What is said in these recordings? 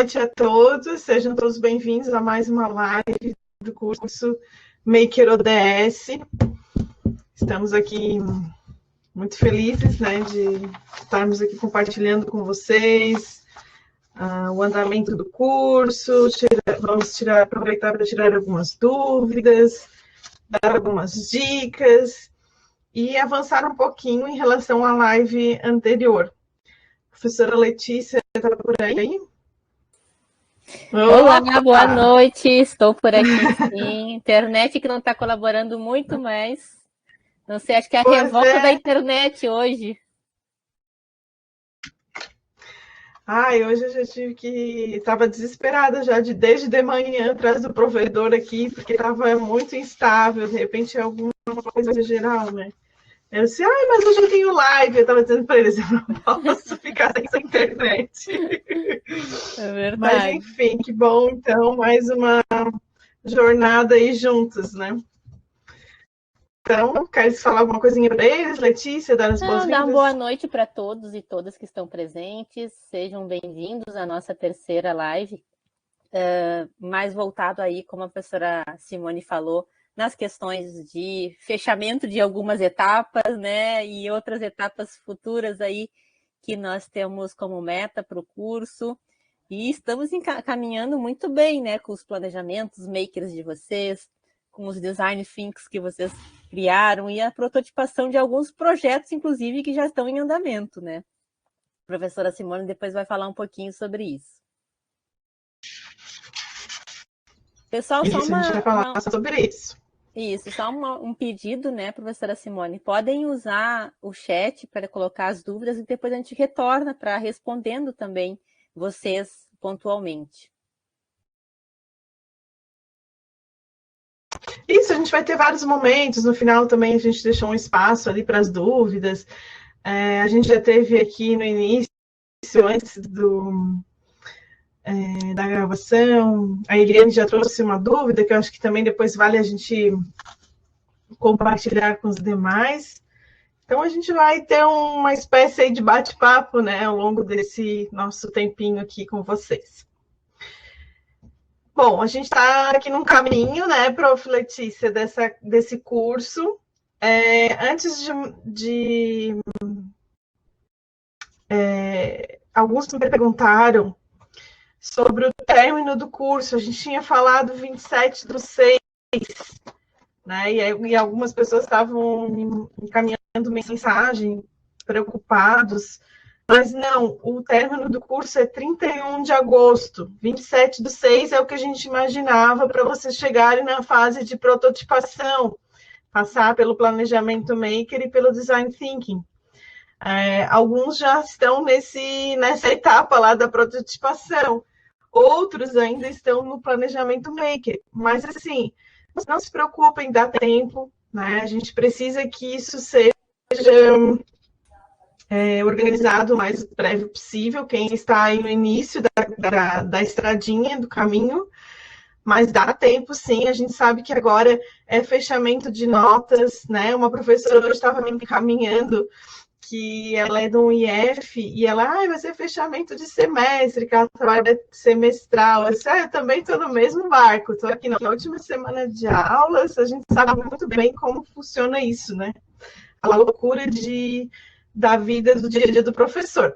noite a todos, sejam todos bem-vindos a mais uma live do curso Maker ODS. Estamos aqui muito felizes, né, de estarmos aqui compartilhando com vocês o andamento do curso. Vamos aproveitar para tirar algumas dúvidas, dar algumas dicas e avançar um pouquinho em relação à live anterior. A professora Letícia está por aí? Olá, boa noite, estou por aqui sim. Internet que não está colaborando muito, mas não sei, acho que é a revolta da internet hoje. Hoje eu já tive que... Estava desesperada já, desde de manhã, atrás do provedor aqui, porque estava muito instável, de repente é alguma coisa geral, né? Eu disse, mas hoje eu tenho live. Eu estava dizendo para eles, eu não posso ficar sem internet. É verdade. Mas, enfim, que bom, então, mais uma jornada aí juntos, né? Então, quer falar alguma coisinha para eles, Letícia, dar as boas-vindas? Dar uma boa noite para todos e todas que estão presentes. Sejam bem-vindos à nossa terceira live, mais voltado aí, como a professora Simone falou, nas questões de fechamento de algumas etapas, né, e outras etapas futuras aí que nós temos como meta para o curso. E estamos caminhando muito bem, né, com os planejamentos makers de vocês, com os design thinks que vocês criaram e a prototipação de alguns projetos, inclusive, que já estão em andamento, né? A professora Simone depois vai falar um pouquinho sobre isso. Pessoal, a gente vai falar sobre isso. Isso, só um pedido, né, professora Simone? Podem usar o chat para colocar as dúvidas e depois a gente retorna para respondendo também vocês pontualmente. Isso, a gente vai ter vários momentos. No final também a gente deixou um espaço ali para as dúvidas. A gente já teve aqui no início, antes da gravação, a Eliane já trouxe uma dúvida, que eu acho que também depois vale a gente compartilhar com os demais. Então, a gente vai ter uma espécie aí de bate-papo, né, ao longo desse nosso tempinho aqui com vocês. Bom, a gente está aqui num caminho, né, Prof. Letícia, desse curso. Antes alguns me perguntaram sobre o término do curso. A gente tinha falado 27/6, né? E algumas pessoas estavam encaminhando mensagem, preocupados. Mas não, o término do curso é 31 de agosto. 27/6 é o que a gente imaginava para vocês chegarem na fase de prototipação, passar pelo planejamento maker e pelo design thinking. Alguns já estão nessa etapa lá da prototipação. Outros ainda estão no planejamento maker. Mas, assim, não se preocupem, dá tempo, né? A gente precisa que isso seja organizado o mais breve possível. Quem está aí no início da estradinha, do caminho, mas dá tempo, sim. A gente sabe que agora é fechamento de notas, né? Uma professora hoje estava me encaminhando que ela é do IF, e ela, vai ser fechamento de semestre, que ela trabalha semestral. Eu também estou no mesmo barco, estou aqui na última semana de aulas, a gente sabe muito bem como funciona isso, né? A loucura da vida do dia a dia do professor.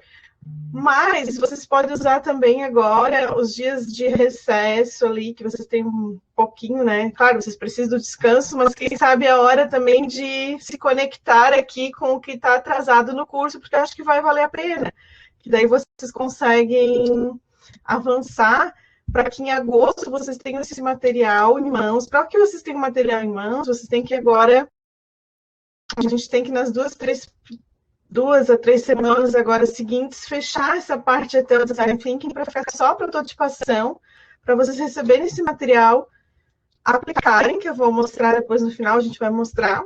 Mas vocês podem usar também agora os dias de recesso ali, que vocês têm um pouquinho, né? Claro, vocês precisam do descanso, mas quem sabe a hora também de se conectar aqui com o que está atrasado no curso, porque eu acho que vai valer a pena. Que daí vocês conseguem avançar para que em agosto vocês tenham esse material em mãos. Para que vocês tenham material em mãos, vocês têm que agora... A gente tem que nas 2 a 3 semanas agora seguintes, fechar essa parte até o design thinking para ficar só a prototipação, para vocês receberem esse material, aplicarem, que eu vou mostrar depois no final, a gente vai mostrar,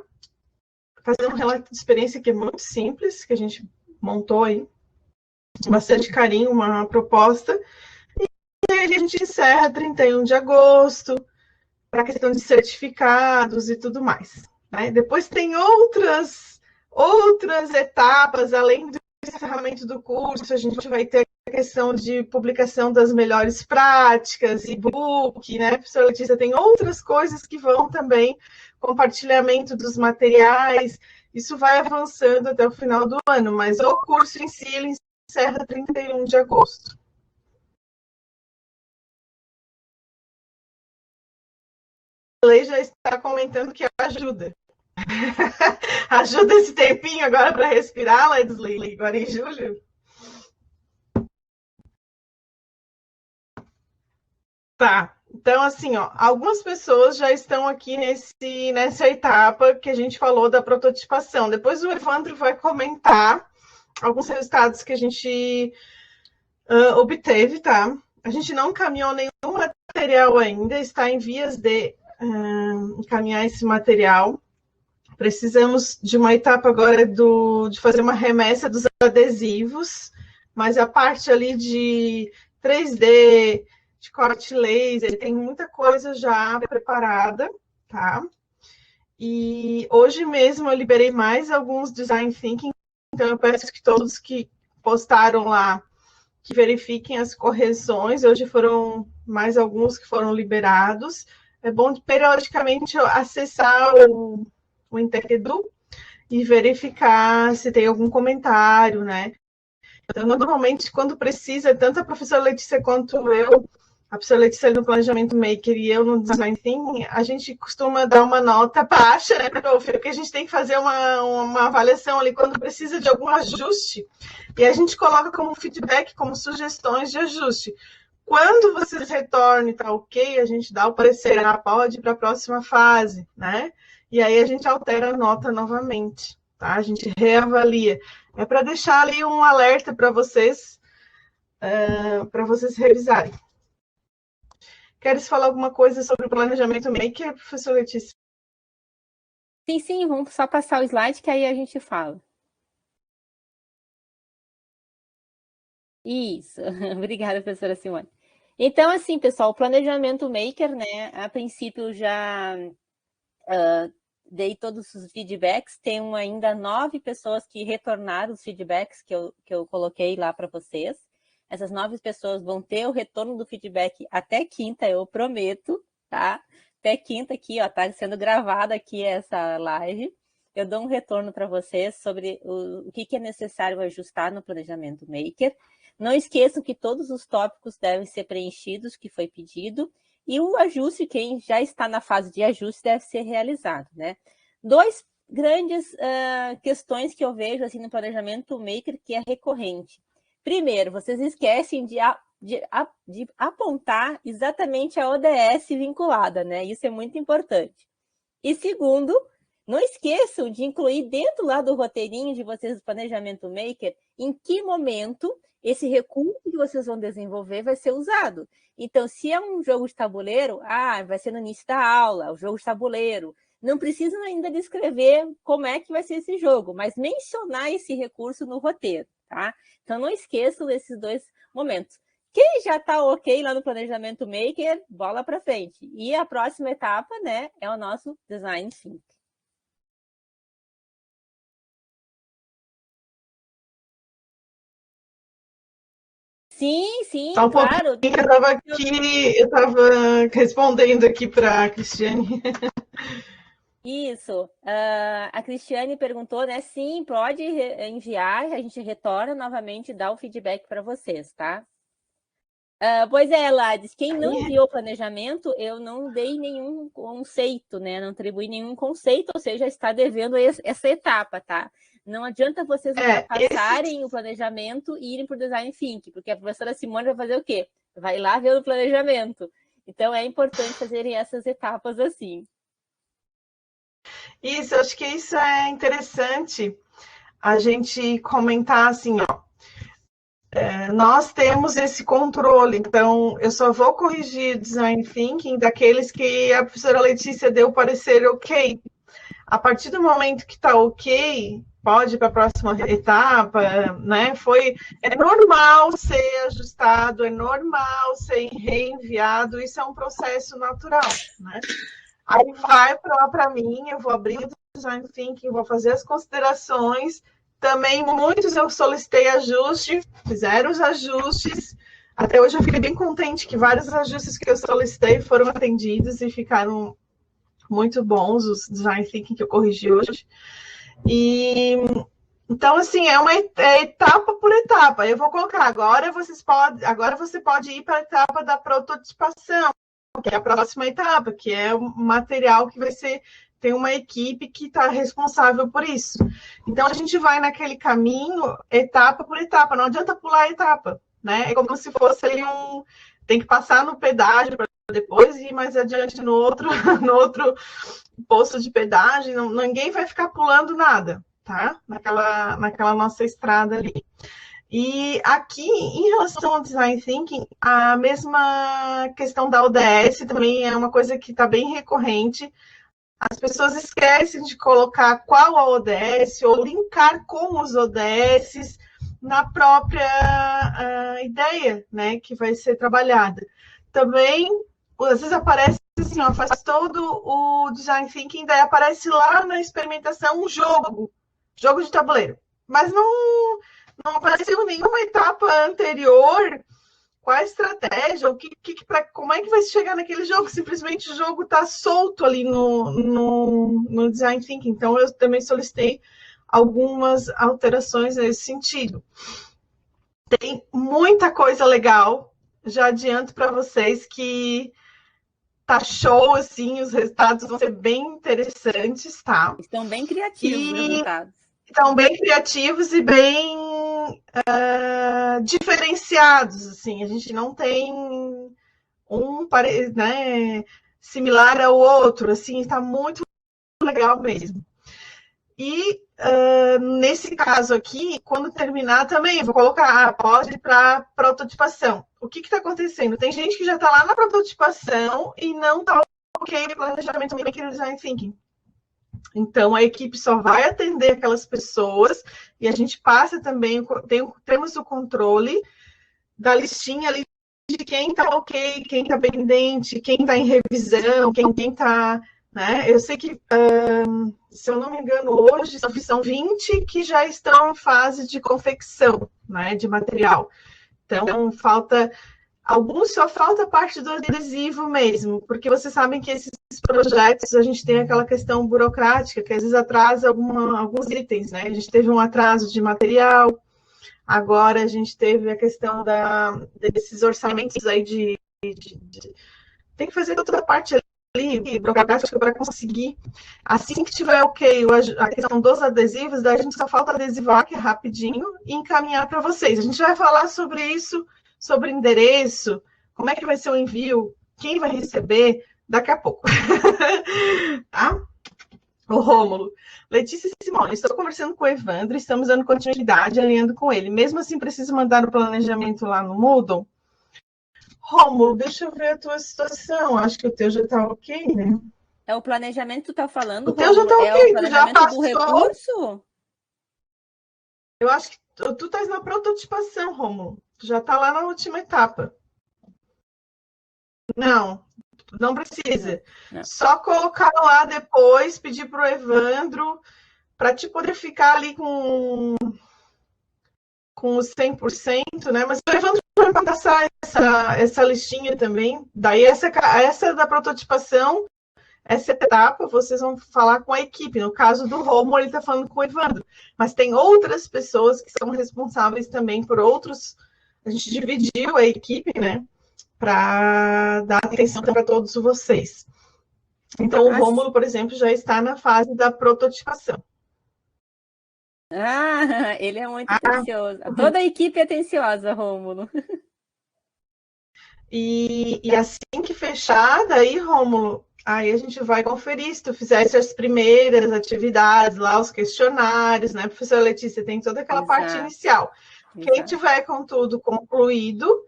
fazer um relato de experiência que é muito simples, que a gente montou aí, com bastante carinho, uma proposta, e aí a gente encerra 31 de agosto, para a questão de certificados e tudo mais. Né? Depois tem outras etapas, além do encerramento do curso, a gente vai ter questão de publicação das melhores práticas, e-book, né? A professora Letícia tem outras coisas que vão também, compartilhamento dos materiais, isso vai avançando até o final do ano, mas o curso em si, ele encerra 31 de agosto. A Lei já está comentando que ajuda. Ajuda esse tempinho agora para respirar, Leslie, agora em julho? Tá. Então, assim, ó, algumas pessoas já estão aqui nessa etapa que a gente falou da prototipação. Depois o Evandro vai comentar alguns resultados que a gente obteve, tá? A gente não encaminhou nenhum material ainda, está em vias de encaminhar esse material. Precisamos de uma etapa agora de fazer uma remessa dos adesivos, mas a parte ali de 3D, de corte laser, tem muita coisa já preparada, tá? E hoje mesmo eu liberei mais alguns design thinking, então eu peço que todos que postaram lá que verifiquem as correções. Hoje foram mais alguns que foram liberados. É bom periodicamente acessar o Interedu e verificar se tem algum comentário, né? Então, normalmente, quando precisa, tanto a professora Letícia quanto eu, a professora Letícia no Planejamento Maker e eu no Design Thinking, a gente costuma dar uma nota baixa, né, porque a gente tem que fazer uma avaliação ali quando precisa de algum ajuste, e a gente coloca como feedback, como sugestões de ajuste. Quando vocês retornem, tá ok, a gente dá o parecer, pode ir para a próxima fase, né? E aí a gente altera a nota novamente, tá? A gente reavalia. É para deixar ali um alerta para vocês revisarem. Queres falar alguma coisa sobre o planejamento maker, professor Letícia? Sim, vamos só passar o slide que aí a gente fala. Isso, obrigada, professora Simone. Então, assim, pessoal, o planejamento maker, né, a princípio já dei todos os feedbacks, tem ainda 9 pessoas que retornaram os feedbacks que eu coloquei lá para vocês. Essas 9 pessoas vão ter o retorno do feedback até quinta, eu prometo, tá? Até quinta aqui, ó, tá sendo gravada aqui essa live. Eu dou um retorno para vocês sobre o que é necessário ajustar no planejamento maker. Não esqueçam que todos os tópicos devem ser preenchidos, que foi pedido, e o ajuste, quem já está na fase de ajuste, deve ser realizado, né? 2 grandes questões que eu vejo assim, no planejamento maker que é recorrente. Primeiro, vocês esquecem de apontar exatamente a ODS vinculada, né? Isso é muito importante. E segundo, não esqueçam de incluir dentro lá do roteirinho de vocês do planejamento maker em que momento esse recurso que vocês vão desenvolver vai ser usado. Então, se é um jogo de tabuleiro, vai ser no início da aula, o jogo de tabuleiro. Não precisam ainda descrever como é que vai ser esse jogo, mas mencionar esse recurso no roteiro, tá? Então, não esqueçam desses 2 momentos. Quem já está ok lá no planejamento maker, bola para frente. E a próxima etapa, né, é o nosso design thinking. Sim, Só um claro. Eu estava respondendo aqui para a Cristiane. Isso. A Cristiane perguntou, né? Sim, pode enviar, a gente retorna novamente e dá o feedback para vocês, tá? Pois é, Lades, quem não enviou o planejamento, eu não dei nenhum conceito, né? Não atribuí nenhum conceito, ou seja, está devendo essa etapa, tá? Não adianta vocês passarem o planejamento e irem para o design thinking, porque a professora Simone vai fazer o quê? Vai lá ver o planejamento. Então, é importante fazerem essas etapas assim. Isso, acho que isso é interessante a gente comentar assim, ó. Nós temos esse controle, então eu só vou corrigir design thinking daqueles que a professora Letícia deu parecer ok. A partir do momento que está ok, pode ir para a próxima etapa, né? É normal ser ajustado, é normal ser reenviado, isso é um processo natural, né? Aí vai para mim, eu vou abrir o design thinking, vou fazer as considerações, Também muitos eu solicitei ajuste, fizeram os ajustes. Até hoje eu fiquei bem contente que vários ajustes que eu solicitei foram atendidos e ficaram muito bons, os design thinking que eu corrigi hoje. E então, assim, é etapa por etapa. Eu vou colocar agora você pode ir para a etapa da prototipação, que é a próxima etapa, que é o material que vai ser. Tem uma equipe que está responsável por isso. Então, a gente vai naquele caminho, etapa por etapa. Não adianta pular a etapa, né? É como se fosse ali tem que passar no pedágio para depois ir mais adiante no outro, no outro posto de pedágio. Ninguém vai ficar pulando nada, tá? Naquela nossa estrada ali. E aqui, em relação ao Design Thinking, a mesma questão da ODS também é uma coisa que está bem recorrente. As pessoas esquecem de colocar qual a ODS ou linkar com os ODS na própria ideia, né, que vai ser trabalhada. Também, às vezes aparece assim, ó, faz todo o Design Thinking, daí aparece lá na experimentação um jogo de tabuleiro. Mas não apareceu nenhuma etapa anterior. Qual a estratégia? Como é que vai chegar naquele jogo? Simplesmente o jogo está solto ali no Design Thinking. Então, eu também solicitei algumas alterações nesse sentido. Tem muita coisa legal. Já adianto para vocês que tá show, assim, os resultados vão ser bem interessantes, tá? Estão bem criativos os resultados. Estão bem criativos e bem diferenciados, assim. A gente não tem né, similar ao outro, assim, está muito legal mesmo. E nesse caso aqui, quando terminar também, vou colocar, pode ir para prototipação. O que está acontecendo? Tem gente que já está lá na prototipação e não está ok no planejamento aqui no Design Thinking. Então, a equipe só vai atender aquelas pessoas e a gente passa também, temos o controle da listinha ali de quem está ok, quem está pendente, quem está em revisão, quem está... Né? Eu sei que, se eu não me engano, hoje são 20 que já estão em fase de confecção, né, de material. Então, alguns só falta a parte do adesivo mesmo, porque vocês sabem que esses projetos, a gente tem aquela questão burocrática, que às vezes atrasa alguns itens, né? A gente teve um atraso de material, agora a gente teve a questão desses orçamentos aí tem que fazer toda a parte ali, burocrática, para conseguir, assim que tiver ok a questão dos adesivos, daí a gente só falta adesivar aqui rapidinho e encaminhar para vocês. A gente vai falar sobre isso, sobre endereço, como é que vai ser o envio, quem vai receber, daqui a pouco. Tá? O Rômulo. Letícia e Simone, estou conversando com o Evandro, estamos dando continuidade, alinhando com ele. Mesmo assim, preciso mandar o planejamento lá no Moodle? Rômulo, deixa eu ver a tua situação. Acho que o teu já está ok, né? É o planejamento que tu está falando? O teu já está ok, é o planejamento já do recurso? Eu acho que tu estás na prototipação, Rômulo. Tu já está lá na última etapa. Não precisa. Não. Só colocar lá depois, pedir para o Evandro, para te poder ficar ali com os 100%, né? Mas o Evandro vai passar essa listinha também. Daí, essa da prototipação, essa etapa, vocês vão falar com a equipe. No caso do Romo, ele está falando com o Evandro. Mas tem outras pessoas que são responsáveis também por outros. A gente dividiu a equipe, né? Para dar atenção para todos vocês. Então, o Rômulo, por exemplo, já está na fase da prototipação. Ele é muito atencioso. Toda a equipe é atenciosa, Rômulo. E assim que fechar, daí, Rômulo, aí a gente vai conferir se tu fizesse as primeiras atividades lá, os questionários, né, professora Letícia? Tem toda aquela parte inicial. Quem tiver com tudo concluído,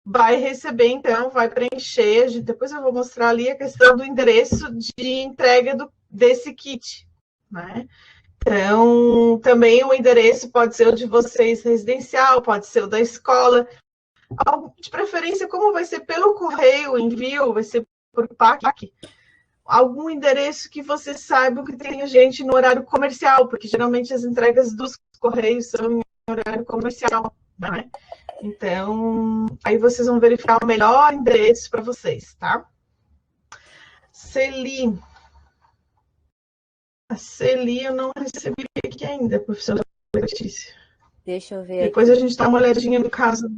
vai receber, então, vai preencher. Depois eu vou mostrar ali a questão do endereço de entrega desse kit, né? Então, também o endereço pode ser o de vocês residencial, pode ser o da escola. De preferência, como vai ser pelo correio, o envio, vai ser por PAC, algum endereço que vocês saibam que tem gente no horário comercial, porque geralmente as entregas dos correios são em horário comercial, né? Então, aí vocês vão verificar o melhor endereço para vocês, tá? Celi. A Celi eu não recebi aqui ainda, professora Letícia. Deixa eu ver Depois aqui. a gente dá uma olhadinha no caso.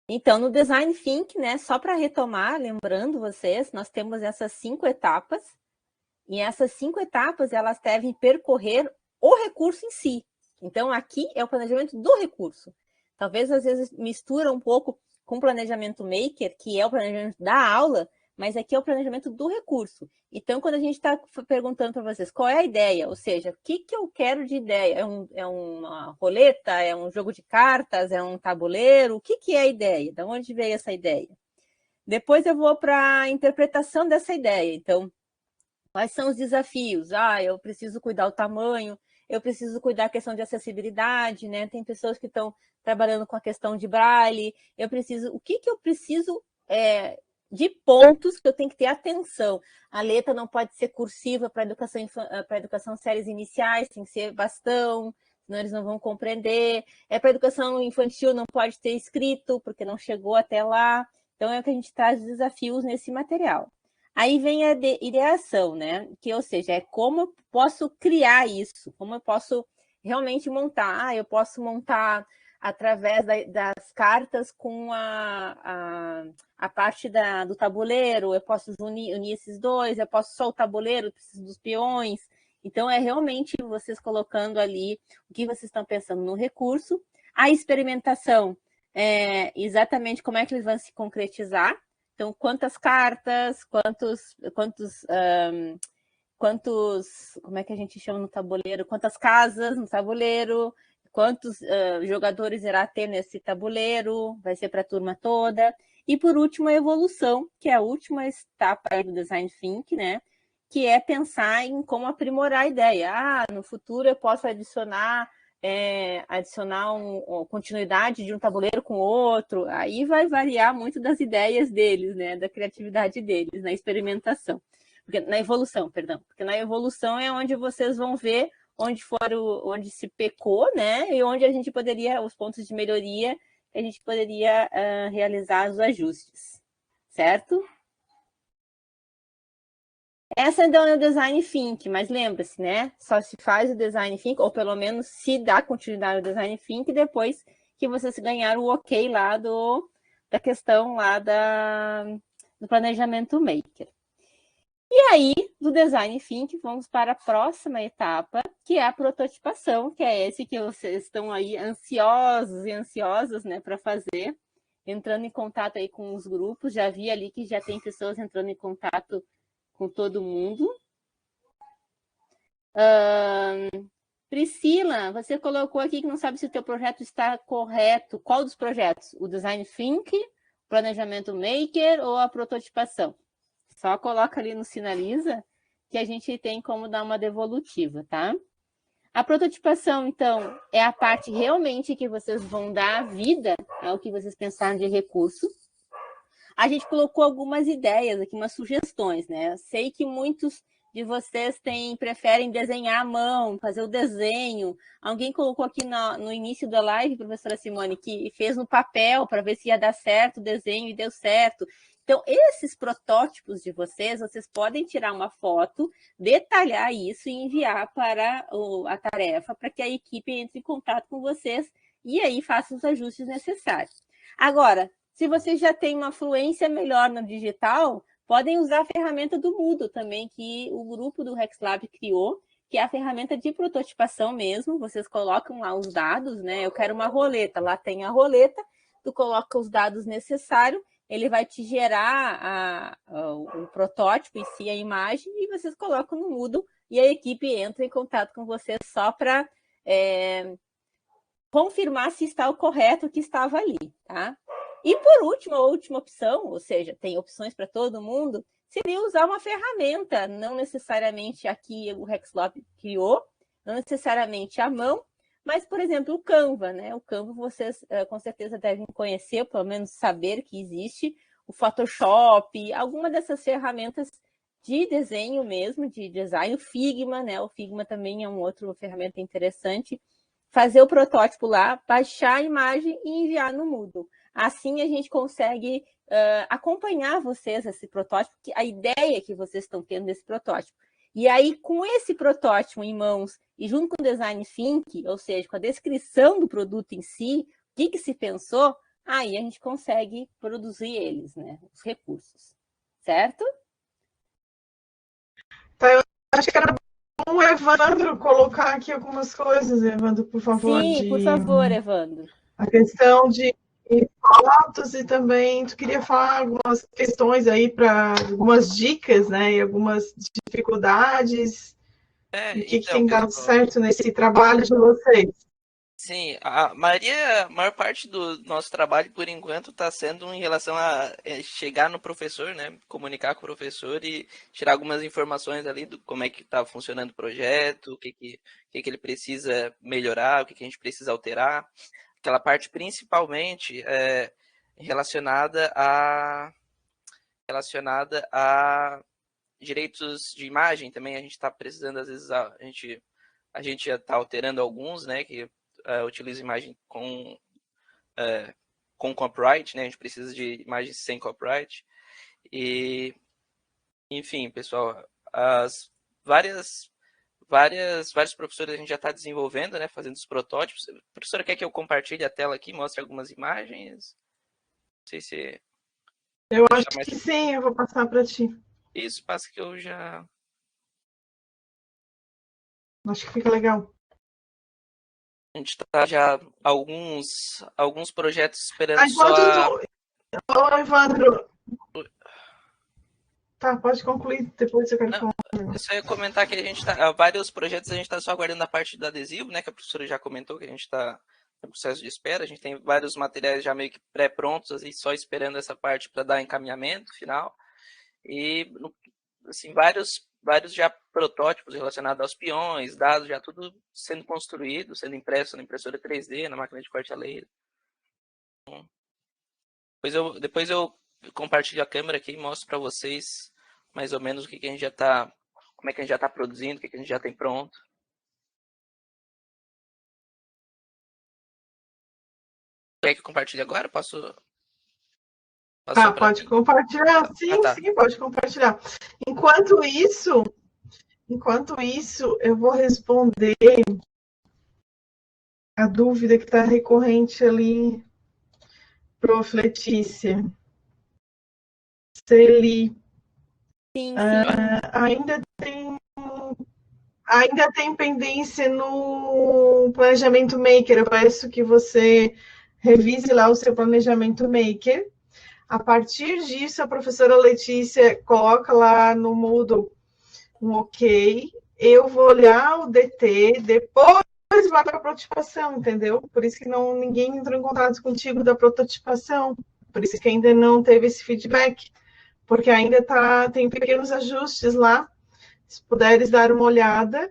Então, no Design Think, né, só para retomar, lembrando vocês, nós temos essas 5 etapas, e essas 5 etapas, elas devem percorrer o recurso em si. Então, aqui é o planejamento do recurso. Talvez, às vezes, mistura um pouco com o planejamento maker, que é o planejamento da aula, mas aqui é o planejamento do recurso. Então, quando a gente está perguntando para vocês qual é a ideia, ou seja, o que eu quero de ideia? É uma roleta? É um jogo de cartas? É um tabuleiro? O que é a ideia? De onde veio essa ideia? Depois eu vou para a interpretação dessa ideia. Então, quais são os desafios? Eu preciso cuidar do tamanho, eu preciso cuidar da questão de acessibilidade, né? Tem pessoas que estão trabalhando com a questão de braille, o que eu preciso de pontos que eu tenho que ter atenção? A letra não pode ser cursiva para educação séries iniciais, tem que ser bastão, senão eles não vão compreender. Para educação infantil não pode ter escrito, porque não chegou até lá. Então, é o que a gente traz desafios nesse material. Aí vem a ideação, né? Que, ou seja, é como eu posso criar isso, como eu posso realmente montar. Eu posso montar através das cartas com a parte do tabuleiro, eu posso unir esses dois, eu posso só o tabuleiro, preciso dos peões. Então, é realmente vocês colocando ali o que vocês estão pensando no recurso. A experimentação, exatamente como é que eles vão se concretizar. Então, quantas cartas, como é que a gente chama no tabuleiro? Quantas casas no tabuleiro? Quantos jogadores irá ter nesse tabuleiro? Vai ser para a turma toda. E, por último, a evolução, que é a última etapa aí do Design Think, né? Que é pensar em como aprimorar a ideia. No futuro eu posso adicionar continuidade de um tabuleiro com outro, aí vai variar muito das ideias deles, né, da criatividade deles, na experimentação, na evolução, perdão, porque na evolução é onde vocês vão ver onde se pecou, né, e onde a gente poderia, os pontos de melhoria, a gente poderia realizar os ajustes, certo? Essa ainda é o Design Think, mas lembra-se, né? Só se faz o Design Think, ou pelo menos se dá continuidade ao Design Think, depois que vocês ganharam o ok lá da questão lá do planejamento maker. E aí, do Design Think, vamos para a próxima etapa, que é a prototipação, que é esse que vocês estão aí ansiosos e ansiosas, né, para fazer, entrando em contato aí com os grupos. Já vi ali que já tem pessoas entrando em contato com todo mundo. Priscila, você colocou aqui que não sabe se o teu projeto está correto. Qual dos projetos? O Design Think, o Planejamento Maker ou a prototipação? Só coloca ali no Sinaliza que a gente tem como dar uma devolutiva, tá? A prototipação, então, é a parte realmente que vocês vão dar vida ao que vocês pensaram de recurso. A gente colocou algumas ideias aqui, umas sugestões, né? Eu sei que muitos de vocês preferem desenhar à mão, fazer o desenho. Alguém colocou aqui no início da live, professora Simone, que fez no papel para ver se ia dar certo o desenho e deu certo. Então, esses protótipos de vocês podem tirar uma foto, detalhar isso e enviar para a tarefa, para que a equipe entre em contato com vocês e aí faça os ajustes necessários. Agora, se vocês já têm uma fluência melhor no digital, podem usar a ferramenta do Moodle também, que o grupo do RexLab criou, que é a ferramenta de prototipação mesmo. Vocês colocam lá os dados, né? Eu quero uma roleta, lá tem a roleta, tu coloca os dados necessários, ele vai te gerar o protótipo em si, a imagem, e vocês colocam no Moodle e a equipe entra em contato com vocês só para confirmar se está o correto que estava ali, tá? E por último, a última opção, ou seja, tem opções para todo mundo, seria usar uma ferramenta, não necessariamente aqui o Hexlop criou, não necessariamente à mão, mas, por exemplo, o Canva, né? O Canva vocês com certeza devem conhecer, pelo menos saber que existe, o Photoshop, alguma dessas ferramentas de desenho mesmo, de design, o Figma, né? O Figma também é uma outra ferramenta interessante. Fazer o protótipo lá, baixar a imagem e enviar no Moodle. Assim a gente consegue acompanhar vocês, esse protótipo, a ideia que vocês estão tendo desse protótipo. E aí, com esse protótipo em mãos e junto com o design thinking, ou seja, com a descrição do produto em si, o que se pensou, aí a gente consegue produzir eles, né? Os recursos. Certo? Tá, eu acho que era bom o Evandro colocar aqui algumas coisas, Evandro, por favor. Sim, por favor, Evandro. A questão de fotos e também tu queria falar algumas questões aí para algumas dicas, né? E algumas dificuldades. E o que tem dado certo nesse trabalho de vocês? Sim, a maior parte do nosso trabalho, por enquanto, está sendo em relação a chegar no professor, né? Comunicar com o professor e tirar algumas informações ali do como é que está funcionando o projeto, o que ele precisa melhorar, o que a gente precisa alterar. Aquela parte principalmente relacionada a direitos de imagem também. A gente está precisando, às vezes, a gente já está alterando alguns, né? Que utiliza imagem com copyright, né? A gente precisa de imagens sem copyright. E, enfim, pessoal, vários professores a gente já está desenvolvendo, né? Fazendo os protótipos. A professora quer que eu compartilhe a tela aqui, mostre algumas imagens? Não sei se... Eu acho que sim, eu vou passar para ti. Isso, passa que eu já... Acho que fica legal. A gente está já alguns projetos esperando só Ô, Evandro. Tá, pode concluir, depois eu quero falar. Eu só ia comentar que a gente tá... Vários projetos a gente está só aguardando a parte do adesivo, né? Que a professora já comentou, que a gente está no processo de espera. A gente tem vários materiais já meio que pré-prontos, assim, só esperando essa parte para dar encaminhamento final. E, assim, vários já protótipos relacionados aos peões, dados, já tudo sendo construído, sendo impresso na impressora 3D, na máquina de corte a laser. Depois eu compartilho a câmera aqui e mostro para vocês mais ou menos o que a gente já está, como é que a gente já está produzindo, o que a gente já tem pronto. Quer que eu compartilhe agora? Posso pode compartilhar. Sim, tá. Sim, pode compartilhar. Enquanto isso, eu vou responder a dúvida que está recorrente ali, Prof. Letícia. Celi. Sim. Ainda tem pendência no planejamento maker. Eu peço que você revise lá o seu planejamento maker. A partir disso, a professora Letícia coloca lá no Moodle um ok. Eu vou olhar o DT, depois vai para a prototipação, entendeu? Por isso que ninguém entrou em contato contigo da prototipação. Por isso que ainda não teve esse feedback. Porque ainda tem pequenos ajustes lá. Se puderes dar uma olhada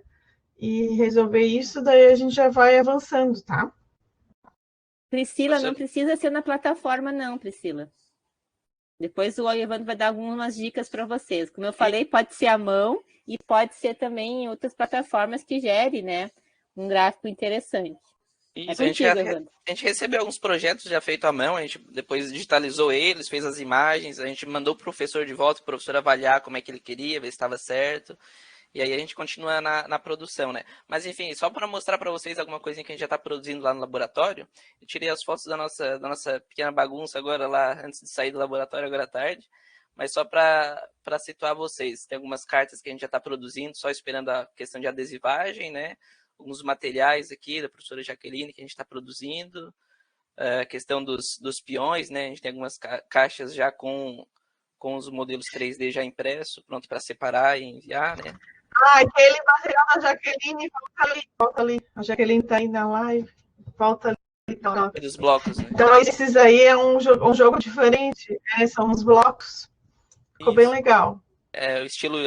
e resolver isso, daí a gente já vai avançando, tá? Priscila, não precisa ser na plataforma, não, Priscila. Depois o Evandro vai dar algumas dicas para vocês. Como eu falei, pode ser à mão e pode ser também em outras plataformas que gere, né, um gráfico interessante. Isso, a gente recebeu alguns projetos já feitos à mão, a gente depois digitalizou eles, fez as imagens, a gente mandou o professor de volta, o professor avaliar como é que ele queria, ver se estava certo, e aí a gente continua na produção, né? Mas enfim, só para mostrar para vocês alguma coisinha que a gente já está produzindo lá no laboratório, eu tirei as fotos da nossa pequena bagunça agora lá, antes de sair do laboratório agora à tarde, mas só para situar vocês, tem algumas cartas que a gente já está produzindo, só esperando a questão de adesivagem, né? Alguns materiais aqui da professora Jaqueline que a gente está produzindo, a questão dos peões, né? A gente tem algumas caixas já com os modelos 3D já impressos, pronto para separar e enviar, né? Aquele material da Jaqueline, volta ali. A Jaqueline está aí na live, volta ali. Então, dos blocos, né? Então, esses aí é um jogo diferente, são os blocos. Ficou bem legal. o estilo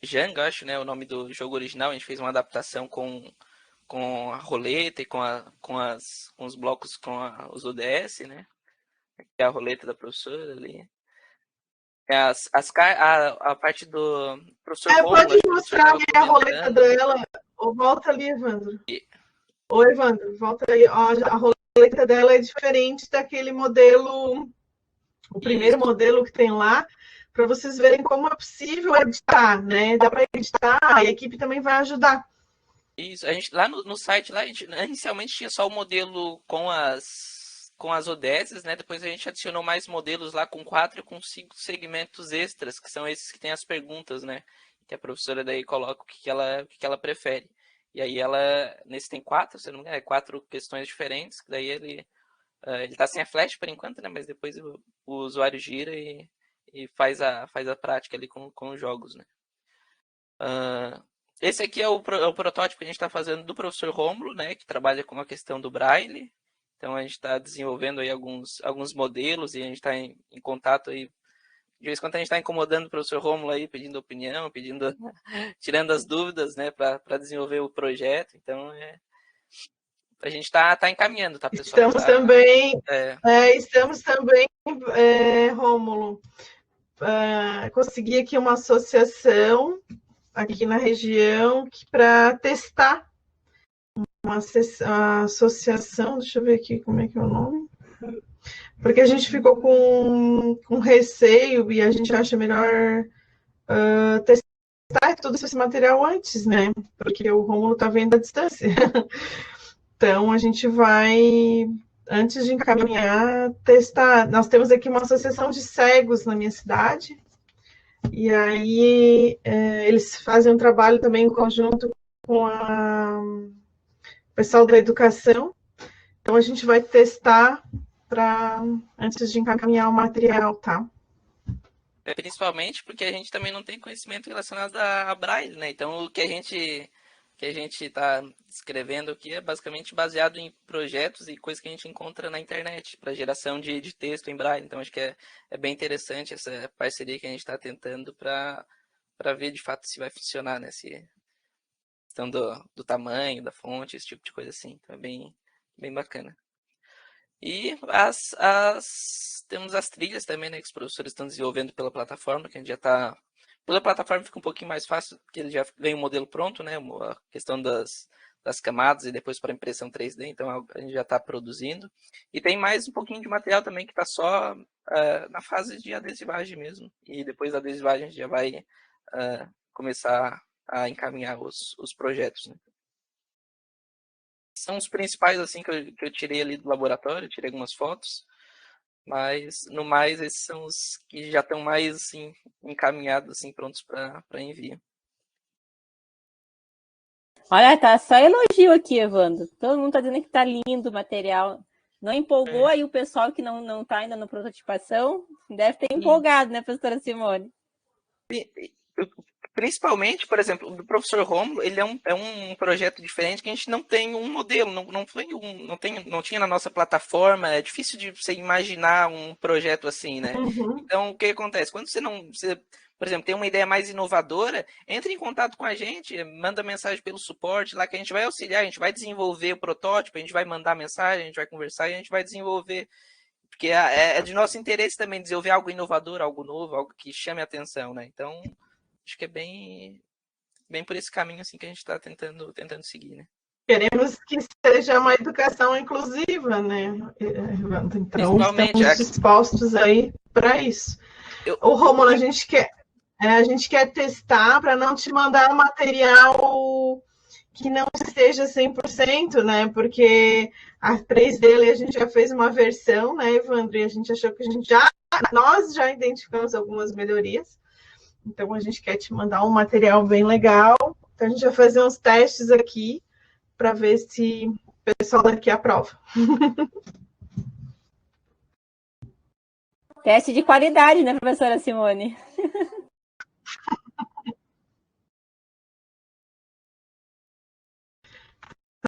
Jenga, acho, né? O nome do jogo original. A gente fez uma adaptação com a roleta e com os blocos os ODS, né? Que é a roleta da professora ali. A parte do professor Romulo, pode acho que o professor mostrar estava ali a roleta comentando. dela. Ou volta ali, Evandro. Oi, Evandro, volta aí. Ó, a roleta dela é diferente daquele modelo, o primeiro Isso. modelo que tem lá, para vocês verem como é possível editar, né? Dá para editar, a equipe também vai ajudar. Isso, a gente, lá no site, lá, a gente inicialmente tinha só o modelo com as ODSs, né? Depois a gente adicionou mais modelos lá com 4 e com 5 segmentos extras, que são esses que tem as perguntas, né? Que a professora daí coloca o que ela prefere. E aí nesse tem 4, se não me engano, 4 questões diferentes, que daí ele tá sem a flash por enquanto, né? Mas depois o usuário gira e faz a prática ali com os jogos, né? Esse aqui é o protótipo que a gente está fazendo do professor Rômulo, né, que trabalha com a questão do Braille. Então a gente está desenvolvendo aí alguns modelos e a gente está em contato aí. De vez em quando a gente está incomodando o professor Rômulo aí, pedindo opinião, tirando as dúvidas, né, para desenvolver o projeto. Então a gente está encaminhando, tá, pessoal? Estamos também, Rômulo, consegui aqui uma associação aqui na região para testar uma associação, deixa eu ver aqui como é que é o nome, porque a gente ficou com receio e a gente acha melhor testar todo esse material antes, né? Porque o Rômulo está vendo à distância. Então a gente vai, antes de encaminhar, testar. Nós temos aqui uma associação de cegos na minha cidade, e aí eles fazem um trabalho também em conjunto com o pessoal da educação. Então a gente vai testar antes de encaminhar o material, tá? Principalmente porque a gente também não tem conhecimento relacionado a Braille, né? Então o que a gente está escrevendo aqui é basicamente baseado em projetos e coisas que a gente encontra na internet para geração de texto em Braille. Então acho que é bem interessante essa parceria que a gente está tentando para ver de fato se vai funcionar, né? Se questão do tamanho, da fonte, esse tipo de coisa assim. Então é bem bacana. E temos as trilhas também, né, que os professores estão desenvolvendo pela plataforma, que a gente já está... Pela plataforma fica um pouquinho mais fácil, porque ele já vem o modelo pronto, né, a questão das camadas e depois para impressão 3D, então a gente já está produzindo. E tem mais um pouquinho de material também que está só na fase de adesivagem mesmo. E depois da adesivagem a gente já vai começar a encaminhar os projetos, né. São os principais assim que eu tirei ali do laboratório, tirei algumas fotos, mas no mais esses são os que já estão mais assim encaminhados, assim, prontos para envio. Olha, tá só elogio aqui, Evandro. Todo mundo tá dizendo que tá lindo o material. Não empolgou aí o pessoal que não tá ainda na prototipação? Deve ter empolgado, né, professora Simone? Principalmente, por exemplo, do professor Rômulo, ele é um projeto diferente que a gente não tem um modelo, não tinha na nossa plataforma, é difícil de você imaginar um projeto assim, né? Uhum. Então, o que acontece? Quando você, por exemplo, tem uma ideia mais inovadora, entre em contato com a gente, manda mensagem pelo suporte lá que a gente vai auxiliar, a gente vai desenvolver o protótipo, a gente vai mandar mensagem, a gente vai conversar e a gente vai desenvolver. Porque é de nosso interesse também desenvolver algo inovador, algo novo, algo que chame a atenção, né? Então, acho que é bem por esse caminho assim que a gente está tentando seguir, né? Queremos que seja uma educação inclusiva, né? Então, estamos dispostos aí para isso. O Rômulo, a gente quer testar para não te mandar material que não esteja 100%, né? Porque a 3D a gente já fez uma versão, né, Evandro? E a gente achou que nós já identificamos algumas melhorias. Então a gente quer te mandar um material bem legal. Então a gente vai fazer uns testes aqui para ver se o pessoal daqui aprova. Teste de qualidade, né, professora Simone?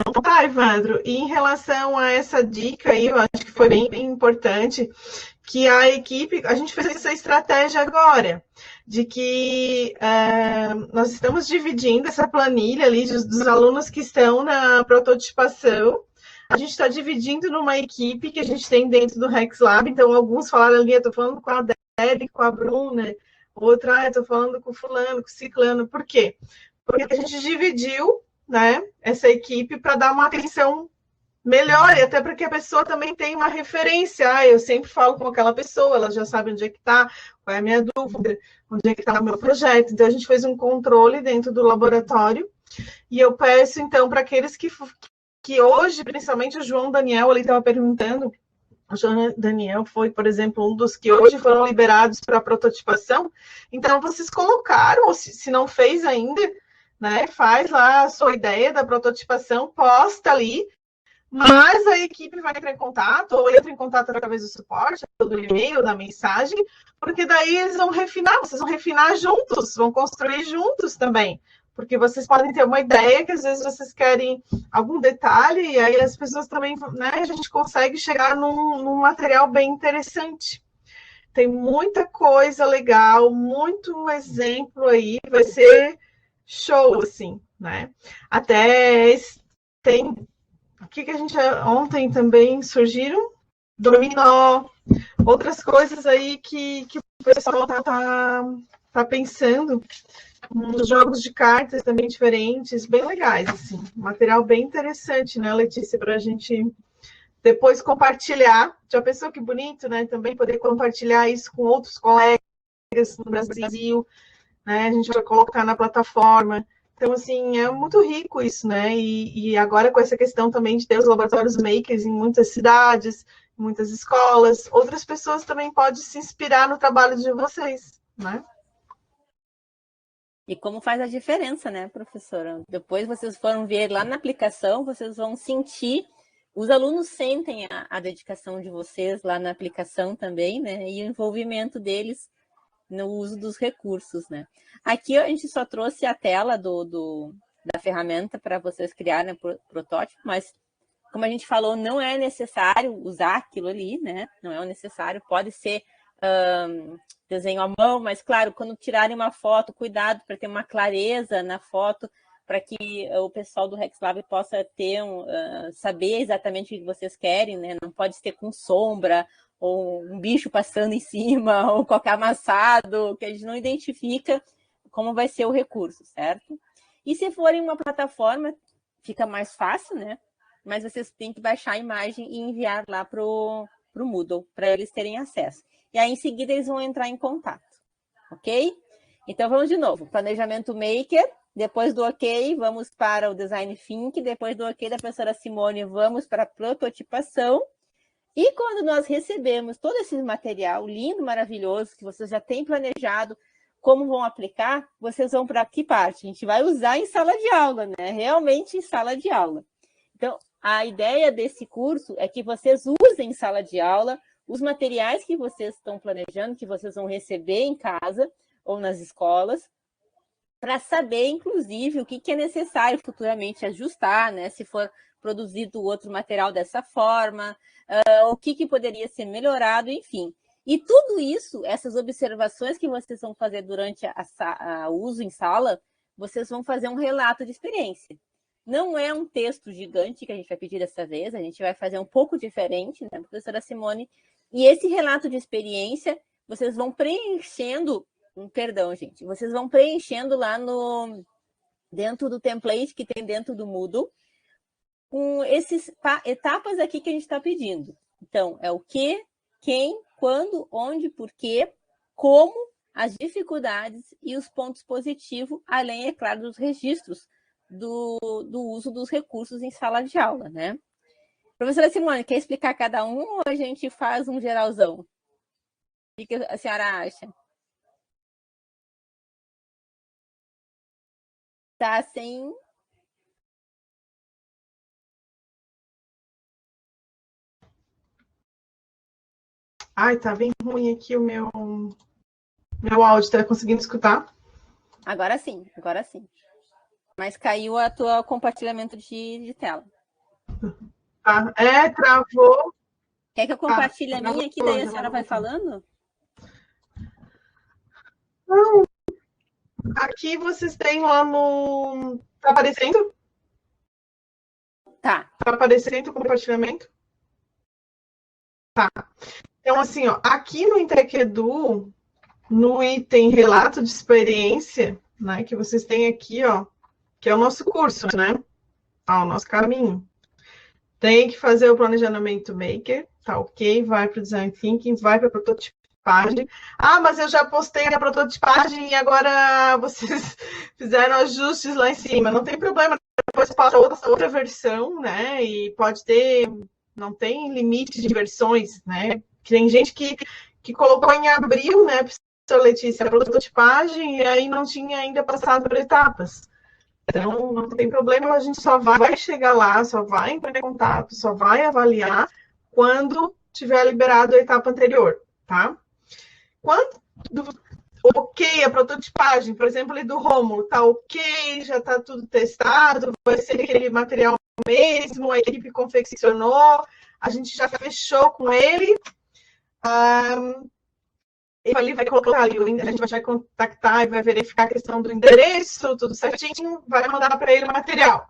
Então tá, Evandro. E em relação a essa dica aí, eu acho que foi bem importante que a equipe, a gente fez essa estratégia agora, de que nós estamos dividindo essa planilha ali dos alunos que estão na prototipação. A gente está dividindo numa equipe que a gente tem dentro do Rex Lab. Então, alguns falaram ali, eu estou falando com a Deb, com a Bruna, outra, eu estou falando com o fulano, com o ciclano. Por quê? Porque a gente dividiu, né, essa equipe para dar uma atenção melhor, e até para que a pessoa também tenha uma referência. Eu sempre falo com aquela pessoa, ela já sabe onde é que está, qual é a minha dúvida, onde é que está o meu projeto. Então, a gente fez um controle dentro do laboratório, e eu peço, então, para aqueles que hoje, principalmente o João Daniel, ele estava perguntando, o João Daniel foi, por exemplo, um dos que hoje foram liberados para a prototipação. Então, vocês colocaram, ou se não fez ainda, né, faz lá a sua ideia da prototipação, posta ali, mas a equipe vai entrar em contato, ou entra em contato através do suporte, do e-mail, da mensagem, porque daí eles vão refinar, vocês vão refinar juntos, vão construir juntos também. Porque vocês podem ter uma ideia que às vezes vocês querem algum detalhe, e aí as pessoas também, né, a gente consegue chegar num material bem interessante. Tem muita coisa legal, muito exemplo aí, vai ser show, assim, né? Até tem o que a gente ontem também surgiram? Dominó, outras coisas aí que o pessoal tá pensando, uns jogos de cartas também diferentes, bem legais, assim, material bem interessante, né, Letícia, para a gente depois compartilhar. Já pensou que bonito, né? Também poder compartilhar isso com outros colegas no Brasil, né? A gente vai colocar na plataforma. Então, assim, é muito rico isso, né? E agora com essa questão também de ter os laboratórios makers em muitas cidades, em muitas escolas, outras pessoas também podem se inspirar no trabalho de vocês, né? E como faz a diferença, né, professora? Depois vocês foram ver lá na aplicação, vocês vão sentir, os alunos sentem a dedicação de vocês lá na aplicação também, né? E o envolvimento deles no uso dos recursos, né? Aqui a gente só trouxe a tela da ferramenta para vocês criarem o protótipo, mas como a gente falou, não é necessário usar aquilo ali, né? Não é o necessário, pode ser desenho à mão, mas claro, quando tirarem uma foto, cuidado para ter uma clareza na foto, para que o pessoal do RexLab possa ter saber exatamente o que vocês querem, né? Não pode ser com sombra, ou um bicho passando em cima, ou qualquer amassado, que a gente não identifica como vai ser o recurso, certo? E se for em uma plataforma, fica mais fácil, né? Mas vocês têm que baixar a imagem e enviar lá para o Moodle, para eles terem acesso. E aí, em seguida, eles vão entrar em contato, ok? Então, vamos de novo. Planejamento Maker, depois do ok, vamos para o Design Think, depois do ok da professora Simone, vamos para a prototipação. E quando nós recebemos todo esse material lindo, maravilhoso, que vocês já têm planejado, como vão aplicar, vocês vão para que parte? A gente vai usar em sala de aula, né? Realmente em sala de aula. Então, a ideia desse curso é que vocês usem em sala de aula os materiais que vocês estão planejando, que vocês vão receber em casa ou nas escolas, para saber, inclusive, o que é necessário futuramente ajustar, né? Se for produzido outro material dessa forma, o que poderia ser melhorado, enfim. E tudo isso, essas observações que vocês vão fazer durante o uso em sala, vocês vão fazer um relato de experiência. Não é um texto gigante que a gente vai pedir dessa vez, a gente vai fazer um pouco diferente, né, professora Simone? E esse relato de experiência, vocês vão preenchendo, perdão, gente, vocês vão preenchendo lá dentro do template que tem dentro do Moodle, com essas etapas aqui que a gente está pedindo. Então, é o que, quem, quando, onde, porquê, como, as dificuldades e os pontos positivos, além, é claro, dos registros do uso dos recursos em sala de aula, né? Professora Simone, quer explicar cada um ou a gente faz um geralzão? O que a senhora acha? Tá sem... Ai, tá bem ruim aqui o meu áudio, tá conseguindo escutar? Agora sim, agora sim. mas caiu a tua compartilhamento de tela. Tá. Travou. Quer que eu compartilhe a minha aqui, daí a senhora vai falando? Não. Aqui vocês têm lá no... Tá aparecendo? Tá. Tá aparecendo o compartilhamento? Tá. Então, assim, ó, aqui no Intequedu, no item relato de experiência, né, que vocês têm aqui, ó, que é o nosso curso, né? Tá, o nosso caminho. Tem que fazer o planejamento maker, tá ok? Vai para o design thinking, vai para a prototipagem. Ah, mas eu já postei a prototipagem e agora vocês fizeram ajustes lá em cima. Não tem problema, depois passa outra versão, né? E pode ter, não tem limite de versões, né? Tem gente que colocou em abril, né, professora Letícia, a prototipagem e aí não tinha ainda passado por etapas. Então, não tem problema, a gente só vai chegar lá, só vai entrar em contato, só vai avaliar quando tiver liberado a etapa anterior, tá? Quando ok, a prototipagem, por exemplo, ali do Rômulo, tá ok, já tá tudo testado, vai ser aquele material mesmo, a equipe confeccionou, a gente já fechou com ele, ele vai colocar ali, a gente vai contactar e vai verificar a questão do endereço, tudo certinho, vai mandar para ele o material.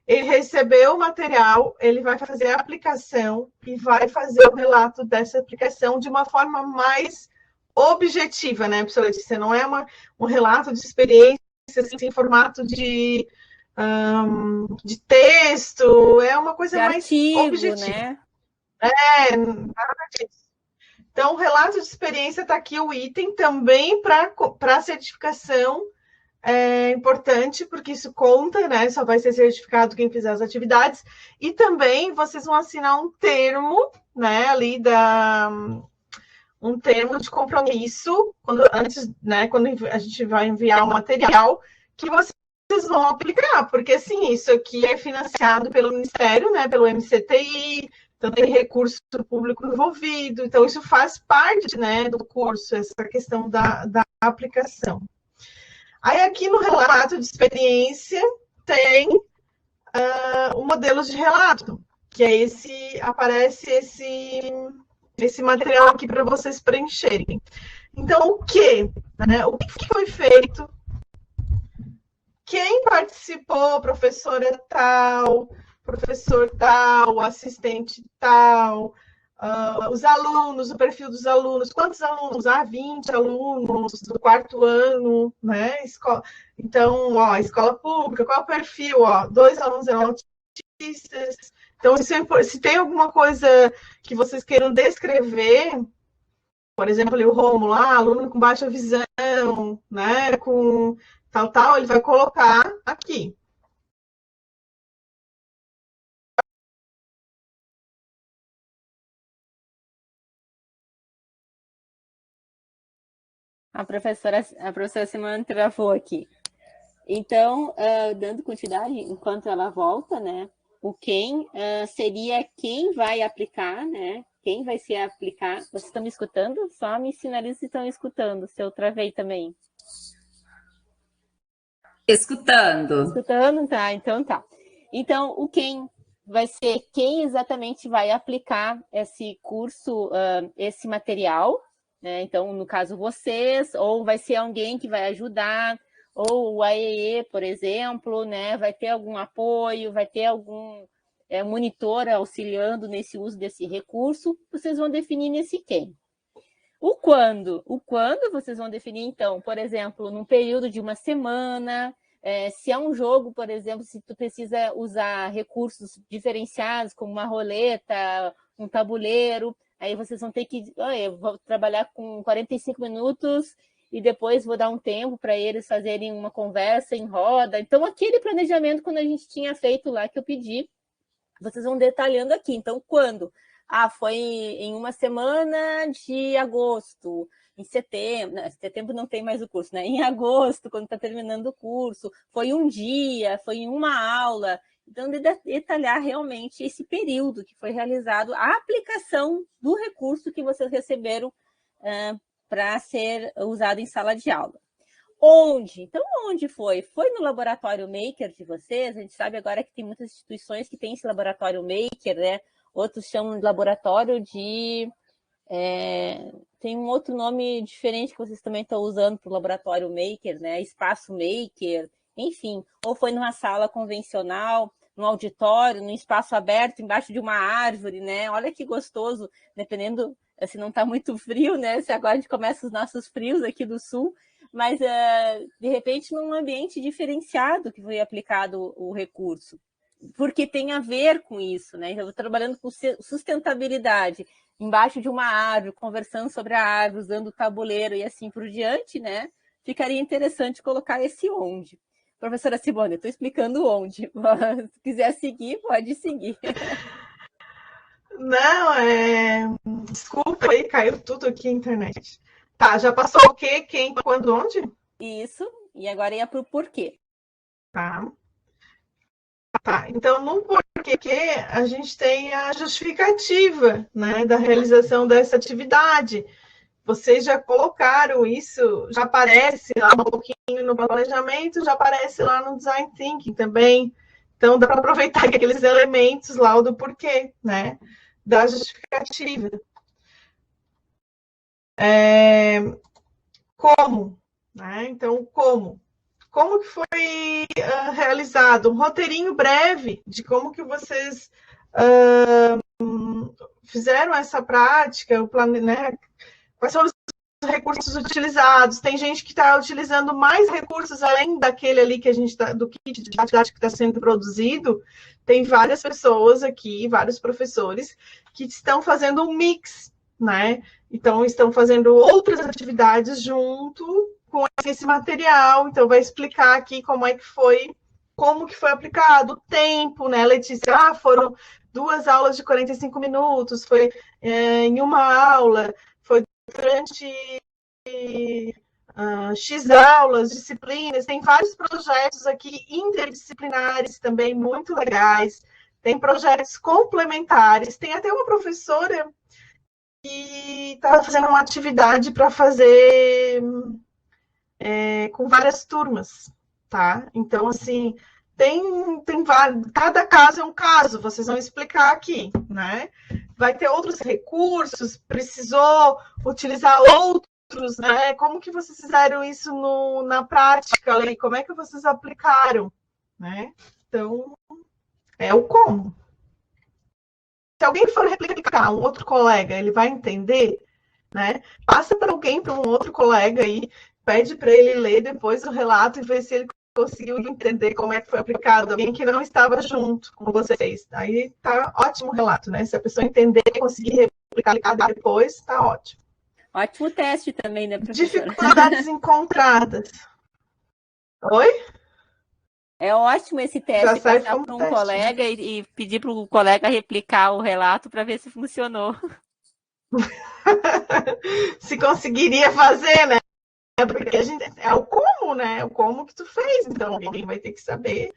Ele recebeu o material, ele vai fazer a aplicação e vai fazer o relato dessa aplicação de uma forma mais objetiva, né, professora Letícia? Não é um relato de experiência assim, em formato de texto, é uma coisa mais artigo, objetiva. Né? Nada disso. Então, o relato de experiência está aqui o item também para certificação. É importante, porque isso conta, né? Só vai ser certificado quem fizer as atividades. E também vocês vão assinar um termo, né? Ali um termo de compromisso, antes, né? Quando a gente vai enviar o material, que vocês vão aplicar, porque assim, isso aqui é financiado pelo Ministério, né? Pelo MCTI. Então, tem recurso público envolvido. Então, isso faz parte, né, do curso, essa questão da aplicação. Aí, aqui no relato de experiência, tem o modelo de relato, que é aparece esse material aqui para vocês preencherem. Então, o que? Né, o que foi feito? Quem participou? Professora tal, professor tal, assistente tal, os alunos, o perfil dos alunos, quantos alunos? 20 alunos do quarto ano, né? Então, ó, escola pública, qual é o perfil? Ó, 2 alunos eram autistas. Então, se tem alguma coisa que vocês queiram descrever, por exemplo, ali o Rômulo, aluno com baixa visão, né? Com tal, ele vai colocar aqui. A professora Simone travou aqui. Então, dando continuidade, enquanto ela volta, né? O quem seria quem vai aplicar, né? Quem vai se aplicar. Vocês estão me escutando? Só me sinalizem se estão escutando, se eu travei também. Escutando. Escutando? Tá, então tá. Então, o quem vai ser quem exatamente vai aplicar esse curso, esse material, né? Então, no caso, vocês, ou vai ser alguém que vai ajudar, ou o AEE, por exemplo, né? Vai ter algum apoio, vai ter algum monitor auxiliando nesse uso desse recurso, vocês vão definir nesse quem. O quando vocês vão definir, então, por exemplo, num período de uma semana, se é um jogo, por exemplo, se tu precisa usar recursos diferenciados, como uma roleta, um tabuleiro, aí vocês vão ter que, eu vou trabalhar com 45 minutos e depois vou dar um tempo para eles fazerem uma conversa em roda. Então, aquele planejamento, quando a gente tinha feito lá, que eu pedi, vocês vão detalhando aqui. Então, quando? Foi em uma semana de agosto, em setembro não tem mais o curso, né? Em agosto, quando está terminando o curso, foi um dia, foi em uma aula. Então, detalhar realmente esse período que foi realizado, a aplicação do recurso que vocês receberam para ser usado em sala de aula. Onde? Então, onde foi? Foi no laboratório Maker de vocês? A gente sabe agora que tem muitas instituições que têm esse laboratório Maker, né? Outros chamam de laboratório de... tem um outro nome diferente que vocês também estão usando para o laboratório Maker, né? Espaço Maker, enfim. Ou foi numa sala convencional, num auditório, num espaço aberto, embaixo de uma árvore, né? Olha que gostoso, dependendo, se não está muito frio, né? Se agora a gente começa os nossos frios aqui do sul, mas, de repente, num ambiente diferenciado que foi aplicado o recurso, porque tem a ver com isso, né? Eu estou trabalhando com sustentabilidade, embaixo de uma árvore, conversando sobre a árvore, usando o tabuleiro e assim por diante, né? Ficaria interessante colocar esse onde. Professora Simone, eu estou explicando onde. Se quiser seguir, pode seguir. Não, desculpa aí, caiu tudo aqui na internet. Tá, já passou o quê, quem, quando, onde? Isso, e agora ia para o porquê. Tá. Tá, então no porquê a gente tem a justificativa, né, da realização dessa atividade. Vocês já colocaram isso, já aparece lá um pouquinho no planejamento, já aparece lá no Design Thinking também. Então dá para aproveitar aqueles elementos lá do porquê, né, da justificativa. Como, né? Então, como que foi realizado? Um roteirinho breve de como que vocês fizeram essa prática, né? Quais são os recursos utilizados? Tem gente que está utilizando mais recursos além daquele ali que a gente do kit de atividade que está sendo produzido. Tem várias pessoas aqui, vários professores que estão fazendo um mix, né? Então, estão fazendo outras atividades junto com esse material. Então, vai explicar aqui como que foi aplicado, o tempo, né, Letícia? Foram 2 aulas de 45 minutos, foi em uma aula, foi durante X aulas, disciplinas. Tem vários projetos aqui interdisciplinares também muito legais. Tem projetos complementares. Tem até uma professora que estava fazendo uma atividade para fazer com várias turmas, tá? Então, assim, tem vários, cada caso é um caso, vocês vão explicar aqui, né? Vai ter outros recursos, precisou utilizar outros, né? Como que vocês fizeram isso na prática, ali? Como é que vocês aplicaram, né? Então, é o como. Se alguém for replicar um outro colega, ele vai entender, né? Passa para alguém, para um outro colega aí, pede para ele ler depois o relato e ver se ele conseguiu entender como é que foi aplicado. Alguém que não estava junto com vocês. Aí tá ótimo o relato, né? Se a pessoa entender e conseguir replicar depois, tá ótimo. Ótimo teste também, né, professora? Dificuldades encontradas. Oi? É ótimo esse teste, passar para um colega e pedir para o colega replicar o relato para ver se funcionou. Se conseguiria fazer, né? Porque a gente é o como, né? O como que tu fez. Então, alguém vai ter que saber.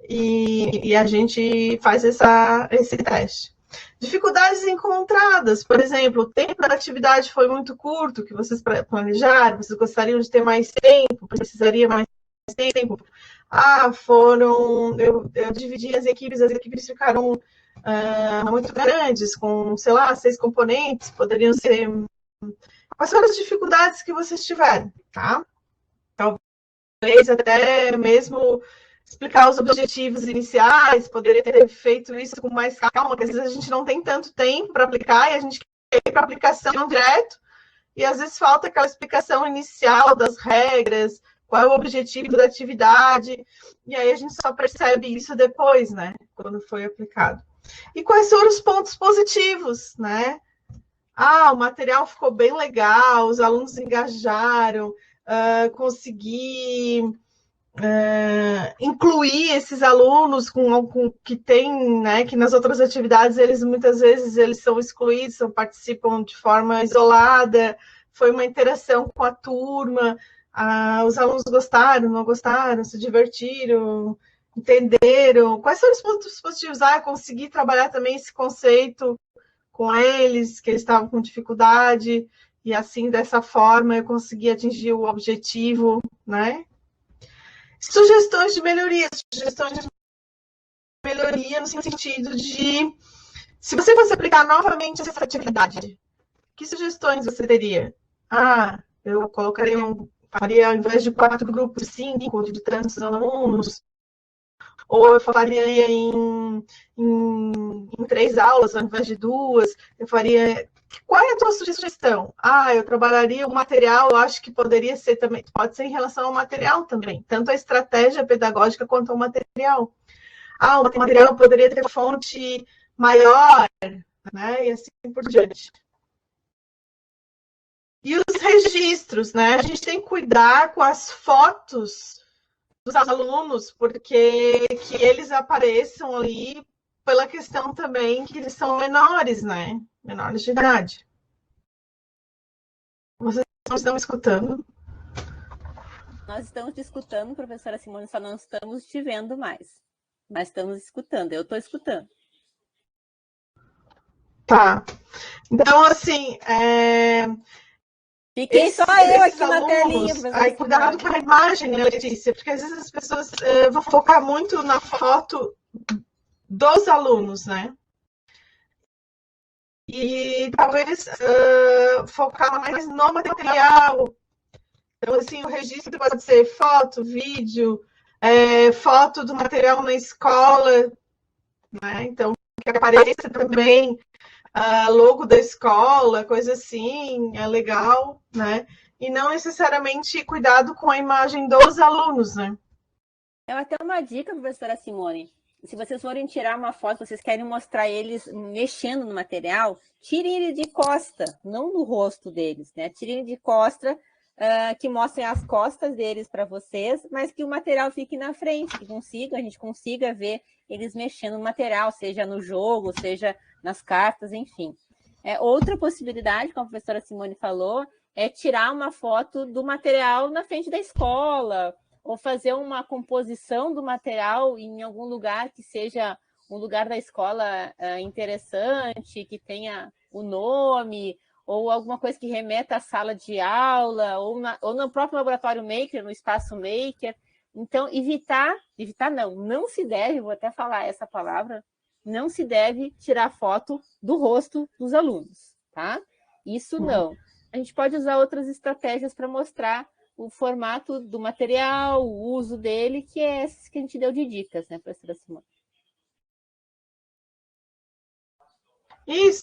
E a gente faz esse teste. Dificuldades encontradas. Por exemplo, o tempo da atividade foi muito curto, que vocês planejaram, vocês gostariam de ter mais tempo, precisaria mais tempo. Eu dividi as equipes ficaram muito grandes, com, sei lá, 6 componentes, poderiam ser... Quais foram as dificuldades que vocês tiveram, tá? Talvez até mesmo explicar os objetivos iniciais, poderia ter feito isso com mais calma, porque às vezes a gente não tem tanto tempo para aplicar e a gente quer ir para a aplicação direto, e às vezes falta aquela explicação inicial das regras, qual é o objetivo da atividade, e aí a gente só percebe isso depois, né, quando foi aplicado. E quais foram os pontos positivos, né? O material ficou bem legal, os alunos engajaram, consegui incluir esses alunos com que tem, né, que nas outras atividades muitas vezes eles são excluídos, participam de forma isolada, foi uma interação com a turma, os alunos gostaram, não gostaram, se divertiram, entenderam. Quais são os pontos positivos? Eu consegui trabalhar também esse conceito com eles, que eles estavam com dificuldade, e assim, dessa forma, eu consegui atingir o objetivo, né? Sugestões de melhoria no sentido de, se você fosse aplicar novamente essa atividade, que sugestões você teria? Eu faria, ao invés de 4 grupos, 5, de tantos alunos, ou eu faria em 3 aulas, ao invés de 2, eu faria... Qual é a tua sugestão? Eu trabalharia o material, eu acho que poderia ser também, pode ser em relação ao material também, tanto a estratégia pedagógica quanto ao material. O material poderia ter fonte maior, né? E assim por diante. E os registros, né? A gente tem que cuidar com as fotos dos alunos, porque que eles apareçam ali pela questão também que eles são menores, né? Menores de idade. Vocês não estão escutando? Nós estamos te escutando, professora Simone, só não estamos te vendo mais. Mas estamos escutando, eu estou escutando. Tá. Então, assim, fiquei só eu aqui na telinha. Cuidado com a imagem, né, Letícia? Porque às vezes as pessoas vão focar muito na foto dos alunos, né? E talvez focar mais no material. Então, assim, o registro pode ser foto, vídeo, foto do material na escola, né? Então, que apareça também logo da escola, coisa assim, é legal, né? E não necessariamente cuidado com a imagem dos alunos, né? É até uma dica, professora Simone. Se vocês forem tirar uma foto, vocês querem mostrar eles mexendo no material, tirem ele de costa, não no rosto deles, né? Tirem de costa, que mostrem as costas deles para vocês, mas que o material fique na frente, que a gente consiga ver eles mexendo no material, seja no jogo, seja nas cartas, enfim. Outra possibilidade, como a professora Simone falou, é tirar uma foto do material na frente da escola, ou fazer uma composição do material em algum lugar que seja um lugar da escola interessante, que tenha o nome, ou alguma coisa que remeta à sala de aula, ou no próprio laboratório maker, no espaço maker. Então, não se deve, vou até falar essa palavra, não se deve tirar foto do rosto dos alunos, tá? Isso não. A gente pode usar outras estratégias para mostrar o formato do material, o uso dele, que é esses que a gente deu de dicas, né, professora Simone? Isso,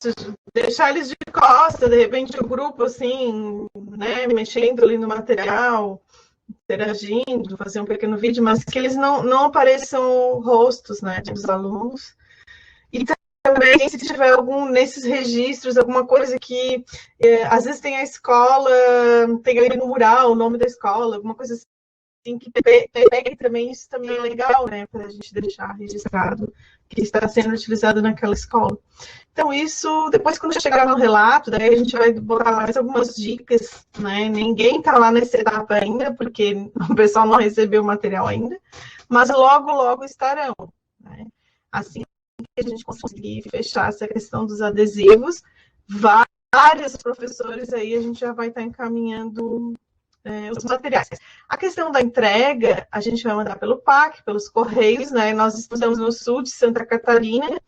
deixar eles de costa, de repente o grupo, assim, né, mexendo ali no material, interagindo, fazer um pequeno vídeo, mas que eles não apareçam rostos, né, dos alunos. E também, se tiver nesses registros, alguma coisa que, às vezes tem a escola, tem ali no mural o nome da escola, alguma coisa assim, que pegue também, isso também é legal, né, para a gente deixar registrado que está sendo utilizado naquela escola. Então, isso, depois, quando chegar no relato, daí a gente vai botar mais algumas dicas, né? Ninguém está lá nessa etapa ainda, porque o pessoal não recebeu o material ainda, mas logo, logo estarão, né? Assim que a gente conseguir fechar essa questão dos adesivos, vários professores aí, a gente já vai estar encaminhando os materiais. A questão da entrega, a gente vai mandar pelo PAC, pelos Correios, né? Nós estamos no sul de Santa Catarina,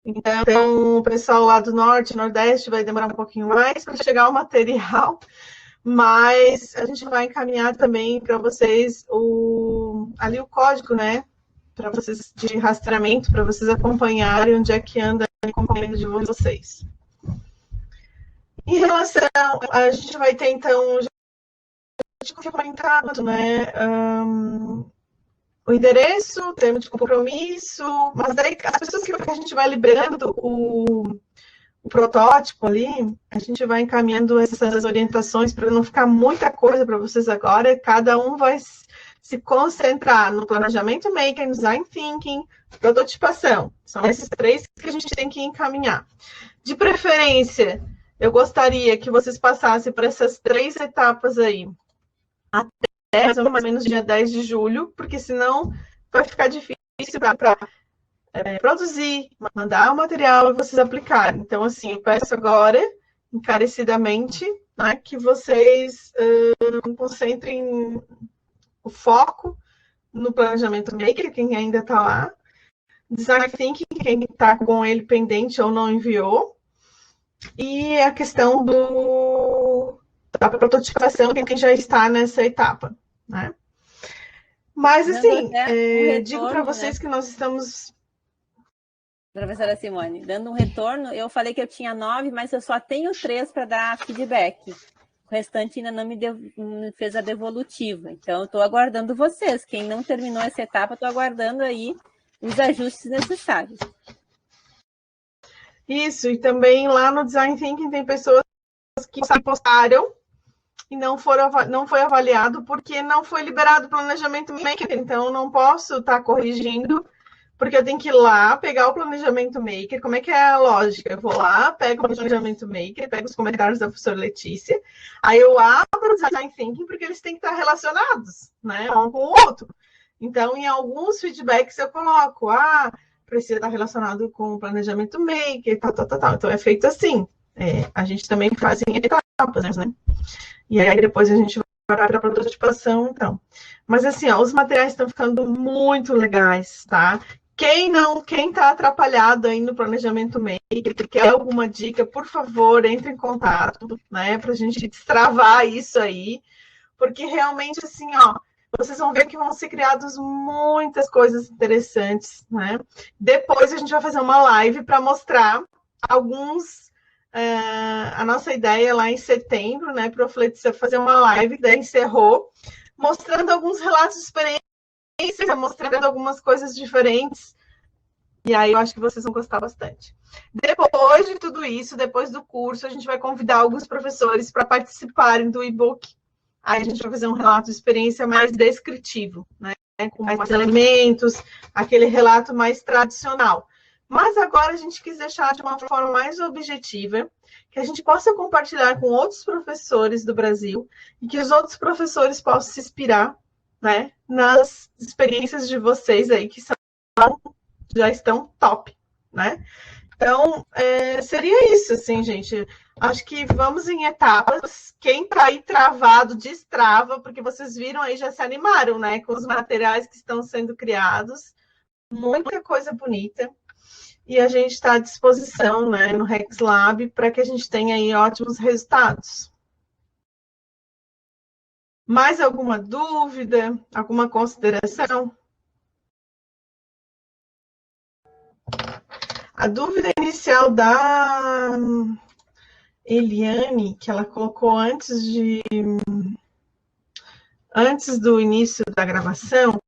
então o pessoal lá do norte, nordeste, vai demorar um pouquinho mais para chegar o material, mas a gente vai encaminhar também para vocês ali o código, né? Para vocês de rastreamento, para vocês acompanharem onde é que anda a encomenda de vocês. Em relação, a gente vai ter, então, já comentado, né? O endereço, o termo de compromisso, mas daí as pessoas que a gente vai liberando o protótipo ali, a gente vai encaminhando essas orientações para não ficar muita coisa para vocês agora, cada um vai se concentrar no planejamento maker, no design thinking, prototipação. São esses 3 que a gente tem que encaminhar. De preferência, eu gostaria que vocês passassem por essas 3 etapas aí, até mais ou menos dia 10 de julho, porque senão vai ficar difícil para produzir, mandar o material e vocês aplicarem. Então, assim, eu peço agora encarecidamente, né, que vocês concentrem o foco no planejamento maker, quem ainda está lá, design thinking, quem está com ele pendente ou não enviou, e a questão da prototipação, quem já está nessa etapa, né? Mas, assim, digo para vocês, né, que nós estamos... Professora Simone, dando um retorno, eu falei que eu tinha 9, mas eu só tenho 3 para dar feedback. O restante ainda não me fez a devolutiva. Então, eu estou aguardando vocês. Quem não terminou essa etapa, estou aguardando aí os ajustes necessários. Isso, e também lá no Design Thinking tem pessoas que postaram e não foi avaliado porque não foi liberado o planejamento maker. Então, não posso estar corrigindo, porque eu tenho que ir lá, pegar o planejamento maker. Como é que é a lógica? Eu vou lá, pego o planejamento maker, pego os comentários da professora Letícia, aí eu abro o Design Thinking, porque eles têm que estar relacionados, né, um com o outro. Então, em alguns feedbacks eu coloco, precisa estar relacionado com o planejamento maker, tal. Então, é feito assim. A gente também faz em etapas, né? E aí, depois a gente vai para a prototipação, então. Mas, assim, os materiais estão ficando muito legais, tá? Quem está atrapalhado aí no planejamento maker, quer alguma dica, por favor, entre em contato, né? Para a gente destravar isso aí. Porque, realmente, assim, vocês vão ver que vão ser criadas muitas coisas interessantes, né? Depois a gente vai fazer uma live para mostrar alguns... a nossa ideia lá em setembro, né, para fazer uma live, que daí encerrou, mostrando alguns relatos de experiência, mostrando algumas coisas diferentes. E aí eu acho que vocês vão gostar bastante. Depois de tudo isso, depois do curso, a gente vai convidar alguns professores para participarem do e-book. Aí a gente vai fazer um relato de experiência mais descritivo, né, com mais elementos, aquele relato mais tradicional. Mas agora a gente quis deixar de uma forma mais objetiva, que a gente possa compartilhar com outros professores do Brasil e que os outros professores possam se inspirar, né, nas experiências de vocês aí, que já estão top, né? Então, seria isso, assim, gente. Acho que vamos em etapas. Quem está aí travado, destrava, porque vocês viram aí, já se animaram, né, com os materiais que estão sendo criados. Muita coisa bonita. E a gente está à disposição, né, no RexLab, para que a gente tenha aí ótimos resultados. Mais alguma dúvida? Alguma consideração? A dúvida inicial da Eliane, que ela colocou antes do início da gravação,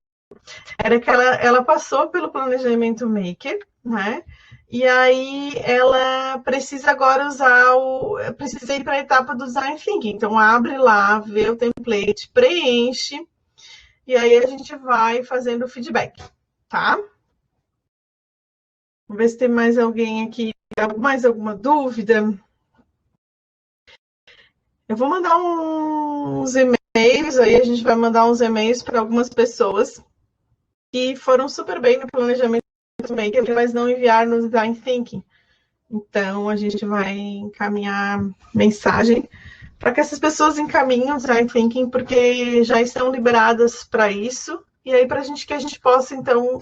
era que ela passou pelo planejamento maker, né? E aí ela precisa agora precisa ir para a etapa do design thinking. Então abre lá, vê o template, preenche, e aí a gente vai fazendo o feedback, tá? Vamos ver se tem mais alguém aqui, mais alguma dúvida. Eu vou mandar uns e-mails, aí a gente vai mandar uns e-mails para algumas pessoas que foram super bem no planejamento maker, mas não enviaram no design thinking. Então, a gente vai encaminhar mensagem para que essas pessoas encaminhem o design thinking, porque já estão liberadas para isso, e aí para que a gente possa, então,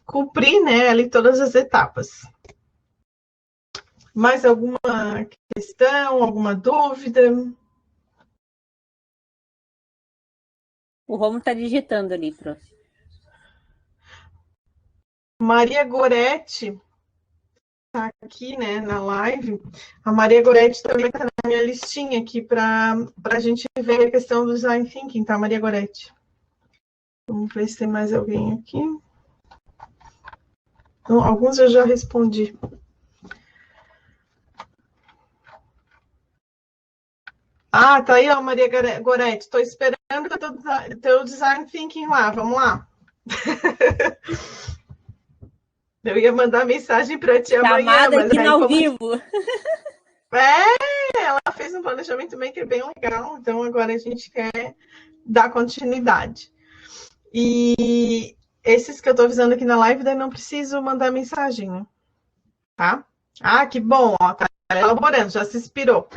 cumprir, né, ali todas as etapas. Mais alguma questão, alguma dúvida? O Romulo está digitando ali, prof. Maria Goretti está aqui, né, na live. A Maria Goretti também está na minha listinha aqui para a gente ver a questão do design thinking, tá, Maria Goretti? Vamos ver se tem mais alguém aqui. Então, alguns eu já respondi. Tá aí, ó, Maria Goretti. Estou esperando o teu design thinking lá. Vamos lá. Eu ia mandar mensagem para ti amanhã. Chamada aqui ao vivo. Ela fez um planejamento maker bem legal, então agora a gente quer dar continuidade. E esses que eu estou avisando aqui na live, daí não preciso mandar mensagem, né? Tá? Ah, que bom, ó, tá elaborando, já se inspirou.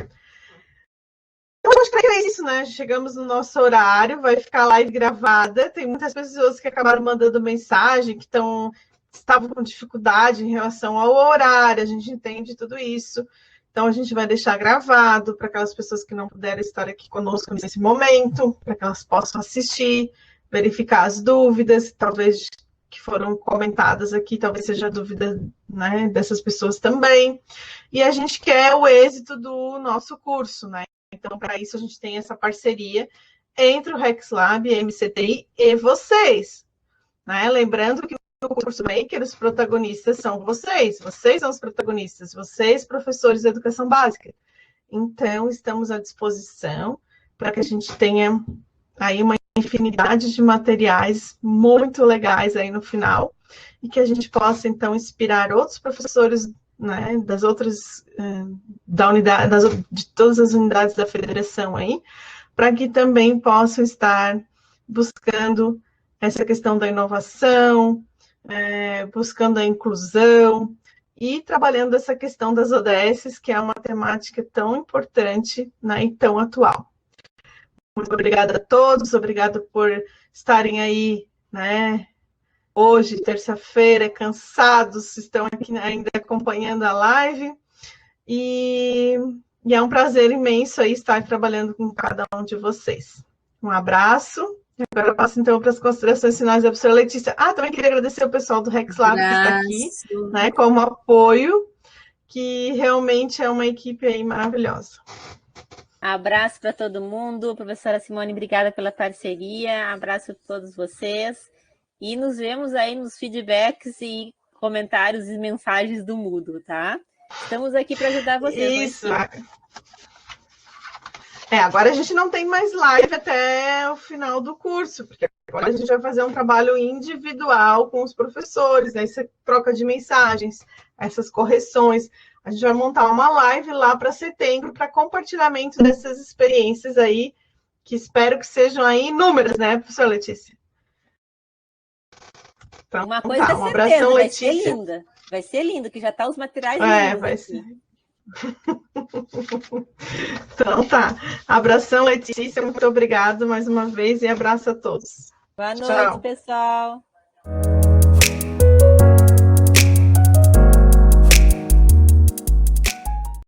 Eu acho que é isso, né? Chegamos no nosso horário, vai ficar live gravada. Tem muitas pessoas que acabaram mandando mensagem, que estavam com dificuldade em relação ao horário, a gente entende tudo isso. Então, a gente vai deixar gravado para aquelas pessoas que não puderam estar aqui conosco nesse momento, para que elas possam assistir, verificar as dúvidas, talvez que foram comentadas aqui, talvez seja dúvida, né, dessas pessoas também. E a gente quer o êxito do nosso curso, né? Então, para isso, a gente tem essa parceria entre o RexLab, MCTI e vocês. Né? Lembrando que no curso Maker, os protagonistas são vocês são os protagonistas, vocês, professores de educação básica. Então, estamos à disposição para que a gente tenha aí uma infinidade de materiais muito legais aí no final e que a gente possa, então, inspirar outros professores, né, das outras, da unidade, de todas as unidades da federação aí, para que também possam estar buscando essa questão da inovação, buscando a inclusão e trabalhando essa questão das ODS, que é uma temática tão importante, né, e tão atual. Muito obrigada a todos, obrigada por estarem aí, né, hoje, terça-feira, cansados, estão aqui ainda acompanhando a live, e é um prazer imenso aí estar trabalhando com cada um de vocês. Um abraço. Agora eu passo, então, para as considerações finais da professora Letícia. Também queria agradecer o pessoal do RexLab que está aqui, né, como apoio, que realmente é uma equipe aí maravilhosa. Abraço para todo mundo. Professora Simone, obrigada pela parceria. Abraço a todos vocês. E nos vemos aí nos feedbacks e comentários e mensagens do Moodle, tá? Estamos aqui para ajudar vocês. Isso. Agora a gente não tem mais live até o final do curso, porque agora a gente vai fazer um trabalho individual com os professores, aí você troca de mensagens, essas correções. A gente vai montar uma live lá para setembro, para compartilhamento dessas experiências aí, que espero que sejam aí inúmeras, né, professora Letícia? Então, uma coisa é um abração, Letícia. Vai ser linda. Vai ser lindo, que já tá os materiais lindos vai aqui. Ser. Então tá. Abração, Letícia. Muito obrigado mais uma vez e abraço a todos. Boa noite, pessoal.